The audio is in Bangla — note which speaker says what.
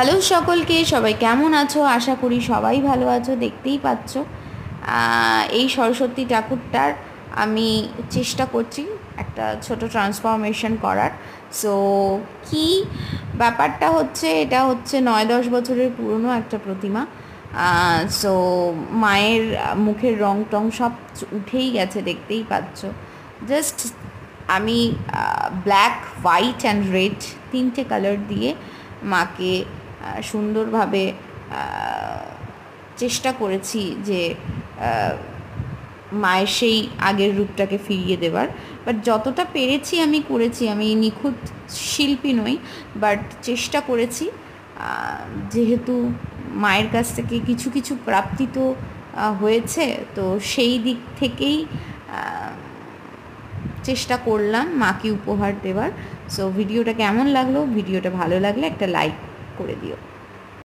Speaker 1: হ্যালো সকলকে, সবাই কেমন আছো? আশা করি সবাই ভালো আছো। দেখতেই পাচ্ছ এই সরস্বতী ঠাকুরটার আমি চেষ্টা করছি একটা ছোট ট্রান্সফরমেশন করার। সো কি ব্যাপারটা হচ্ছে, এটা হচ্ছে 9-10 বছরের পুরনো একটা প্রতিমা। সো মায়ের মুখের রং টং সব উঠেই গেছে, দেখতেই পাচ্ছ। জাস্ট আমি ব্ল্যাক, হোয়াইট অ্যান্ড রেড তিনটে কালার দিয়ে মাকে সুন্দরভাবে চেষ্টা করেছি যে মায়ের সেই আগের রূপটাকে ফিরিয়ে দেবার। বাট যতটা পেরেছি আমি করেছি। আমি নিখুঁত শিল্পী নই, বাট চেষ্টা করেছি। যেহেতু মায়ের কাছ থেকে কিছু কিছু প্রাপ্তি তো হয়েছে, তো সেই দিক থেকেই চেষ্টা করলাম মাকে উপহার দেওয়ার। সো ভিডিওটা কেমন লাগলো? ভিডিওটা ভালো লাগলে একটা লাইক করে দিও।